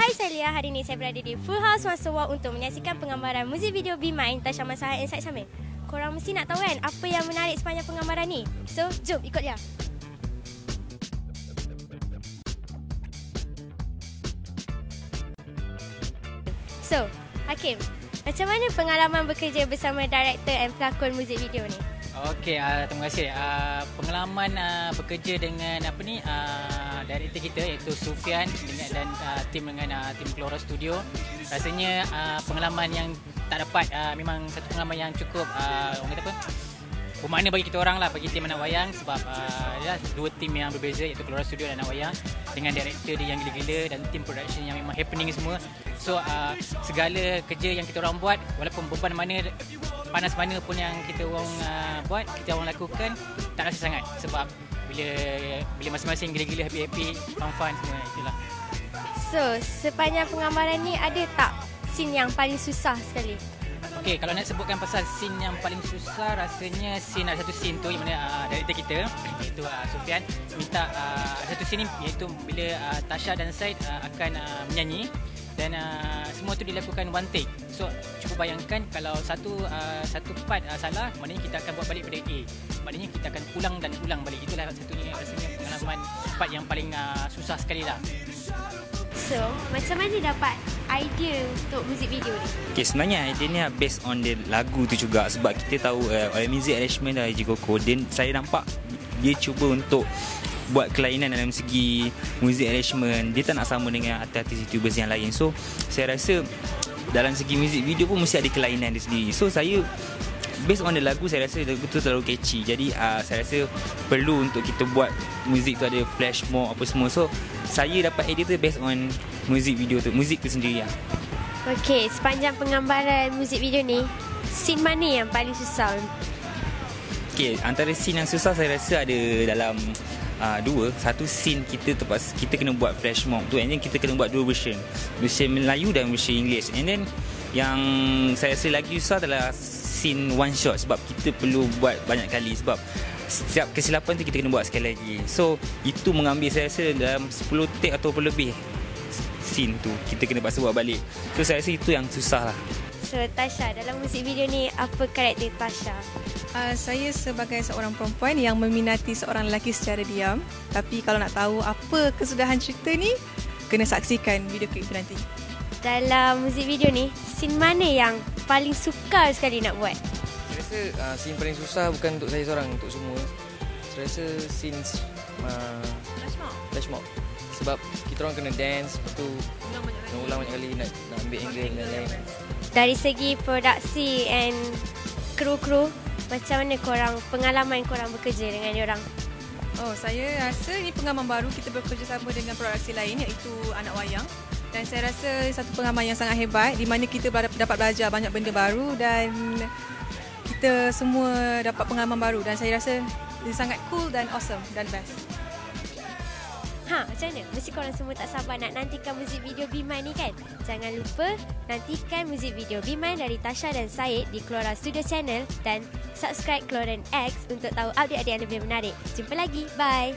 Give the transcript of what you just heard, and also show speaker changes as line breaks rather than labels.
Hai, saya Lia. Hari ini saya berada di Full House One Sawak untuk menyaksikan penggambaran muzik video Be Mine, Tasha Masaha and Syed Syamil. Korang mesti nak tahu kan apa yang menarik sepanjang penggambaran ni? So, jom ikut Lia. So, Hakim, macam mana pengalaman bekerja bersama director dan pelakon muzik video ni?
Okey, terima kasih. Pengalaman bekerja dengan director kita iaitu Sufian dan tim Kelora Studio. Rasanya pengalaman yang tak dapat, memang satu pengalaman yang cukup orang kata apa? Bermakna bagi kita orang lah, bagi tim Anak Wayang, sebab dua tim yang berbeza iaitu Kelora Studio dan Anak Wayang, dengan director dia yang gila-gila dan tim production yang memang happening semua. So segala kerja yang kita orang buat, walaupun beban mana, panas mana pun yang kita orang buat, kita orang lakukan, tak rasa sangat. Sebab bila masing-masing gila-gila, happy-happy, fun-fun semua, itulah. So
sepanjang penggambaran ni ada tak scene yang paling susah sekali?
Okey, kalau nak sebutkan pasal scene yang paling susah, rasanya ada satu scene tu yang mana director kita iaitu Sufian minta satu scene ni, iaitu bila Tasha dan Syed akan menyanyi dan semua tu dilakukan one take. So cuba bayangkan kalau satu part salah, maknanya kita akan buat balik pada A. Maknanya kita akan ulang dan ulang balik. Itulah satunya rasanya pengalaman part yang paling susah sekali lah.
So, macam mana dapat idea untuk muzik video ni?
Okay, sebenarnya idea ni based on the lagu tu juga. Sebab kita tahu music arrangement dari Jigoko, dan saya nampak dia cuba untuk buat kelainan dalam segi music arrangement. Dia tak nak sama dengan artis-artis YouTubers yang lain. So saya rasa dalam segi music video pun mesti ada kelainan dia sendiri. So saya based on the lagu, saya rasa lagu tu terlalu catchy. Jadi saya rasa perlu untuk kita buat muzik tu ada flash mob apa semua. So saya dapat idea tu based on muzik video tu, muzik tu sendiri lah.
Okay, sepanjang penggambaran muzik video ni, scene mana yang paling susah?
Okay, antara scene yang susah saya rasa ada dalam dua. Satu scene kita kena buat flash mob tu, and then kita kena buat dua version Melayu dan version English. And then yang saya rasa lagi susah adalah scene one shot, sebab kita perlu buat banyak kali, sebab setiap kesilapan tu kita kena buat sekali lagi. So itu mengambil saya rasa dalam 10 take atau lebih scene tu kita kena paksa buat balik. So saya rasa itu yang susah lah.
So Tasha, dalam muzik video ni apa karakter Tasha?
Saya sebagai seorang perempuan yang meminati seorang lelaki secara diam. Tapi kalau nak tahu apa kesudahan cerita ni, kena saksikan video klip tu nanti.
Dalam muzik video ni, scene mana yang paling sukar sekali nak buat?
Saya rasa scene paling susah bukan untuk saya seorang, untuk semua. Saya rasa scene flash mob. Sebab kita orang kena dance, lepas tu kena ulang banyak kali, nak ambil angle dan lain-lain.
Dari segi produksi and kru, macam mana pengalaman korang bekerja dengan diorang?
Saya rasa ini pengalaman baru. Kita bekerjasama dengan produksi lain iaitu Anak Wayang. Dan saya rasa satu pengalaman yang sangat hebat, di mana kita dapat belajar banyak benda baru dan kita semua dapat pengalaman baru. Dan saya rasa dia sangat cool dan awesome dan best.
Macam mana? Mesti korang semua tak sabar nak nantikan muzik video Be Mine ni kan? Jangan lupa nantikan muzik video Be Mine dari Tasha dan Syed di Kelora Studio Channel, dan subscribe Kelora X untuk tahu update-update yang lebih menarik. Jumpa lagi. Bye.